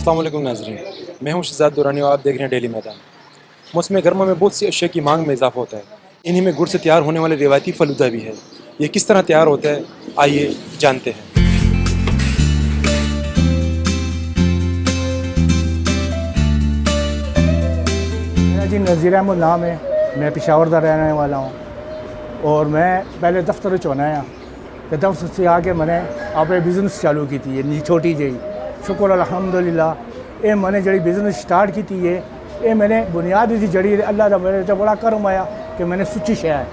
अस्सलाम वालेकुम नाज़रीन, मैं हूं शहज़ाद दुरानी और आप देख रहे हैं डेली मैदान। मौसम गर्मा में बहुत सी अशिया की मांग में इजाफा होता है। इन्हीं में गुड़ से तैयार होने वाले रिवायती फलूदा भी है। ये किस तरह तैयार होता है, आइए जानते हैं। मेरा जी नज़ीर अहमद नाम है। मैं पेशावर का रहने वाला हूँ और मैं पहले दफ्तर च होना है तो दफ्तर से आके मैंने अपने बिज़नेस चालू की थी ये छोटी जी। शुक्र अल्हम्दुलिल्लाह ये मैंने जड़ी बिज़नेस स्टार्ट की थी ये मैंने बुनियाद इसी जड़ी अल्लाह का मेरे बड़ा करम आया कि मैंने सुची शह है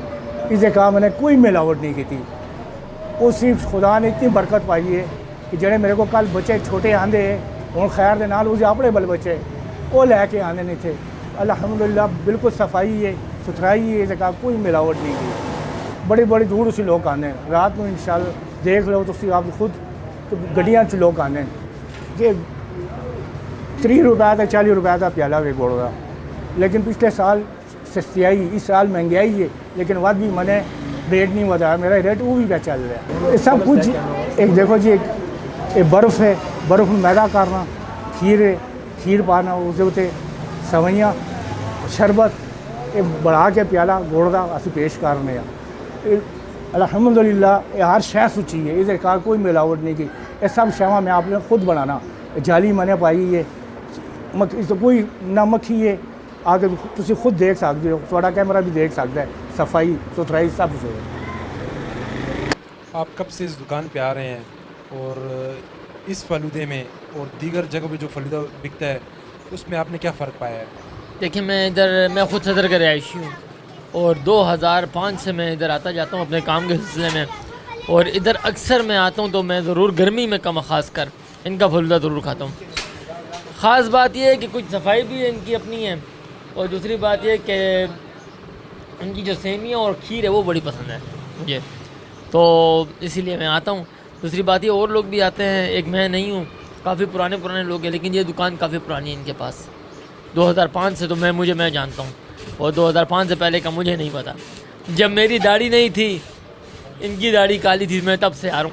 इसे कहा मैंने कोई मिलावट नहीं की थी। वो सिर्फ खुदा ने इतनी बरकत पाई है कि जड़े मेरे को कल बच्चे छोटे आंदे हूँ खैर के नाल उसे अपने बल बच्चे वो लैके आने नहीं थे। अल्हम्दुलिल्लाह बिल्कुल सफाई है सुथराई है इसे कहा कोई मिलावट नहीं की। बड़ी बड़ी दूर से लोग आने रात में इंशाल्लाह देख लो तो आप खुद गड्डियां च लोग आने कि 30 रुपये का 40 रुपये का प्याला वे गुड़ का। लेकिन पिछले साल सस्तियाई इस साल महंगाई है लेकिन वह भी मैंने रेट नहीं बताया मेरा रेट वो भी क्या चल रहा है। ये सब कुछ एक देखो जी एक बर्फ़ है बर्फ़ में मैदा करना खीर है खीर पाना उसके उत्ते सवैयाँ शरबत ये बढ़ा के प्याला गुड़ का असं पेश करने अल्हम्दुलिल्लाह ये हर शह सुची है इसे कहा कोई मिलावट नहीं की। ये सब शहवा मैं आपने खुद बनाना जाली मैंने पाई है इस कोई ना मक्खी है आगे तुम खुद देख सकते हो थोड़ा कैमरा भी देख सकता है सफाई सुथराई सब कुछ है। आप कब से इस दुकान पे आ रहे हैं और इस फलूदे में और दीगर जगह पे जो फलूदा बिकता है उसमें आपने क्या फ़र्क पाया है? देखिए मैं ख़ुद सदर का रहायशी हूँ और 2005 से मैं इधर आता जाता हूँ अपने काम के सिलसिले में और इधर अक्सर मैं आता हूँ तो मैं ज़रूर गर्मी में कम ख़ास कर इनका फलूदा ज़रूर खाता हूँ। ख़ास बात यह है कि कुछ सफाई भी इनकी अपनी है और दूसरी बात यह कि इनकी जो सेमियाँ और खीर है वो बड़ी पसंद है मुझे तो इसीलिए मैं आता हूँ। दूसरी बात ये और लोग भी आते हैं एक मैं नहीं हूँ काफ़ी पुराने लोग हैं लेकिन ये दुकान काफ़ी पुरानी है इनके पास 2005 से तो मैं जानता हूँ और 2005 से पहले का मुझे नहीं पता। जब मेरी दाढ़ी नहीं थी इनकी दाढ़ी काली थी मैं तब से आ रहा हूँ।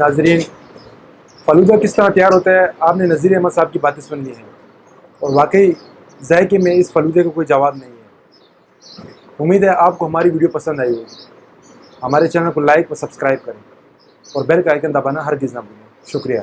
नाजरीन, फलूदा किस तरह तैयार होता है आपने नज़ीर अहमद साहब की बातें सुन ली हैं और वाकई जायके में इस फलूदे का कोई जवाब नहीं है। उम्मीद है आपको हमारी वीडियो पसंद आई होगी। हमारे चैनल को लाइक व सब्सक्राइब करें और बेल का आइकन दबाना हरगिज़ ना भूलें। शुक्रिया।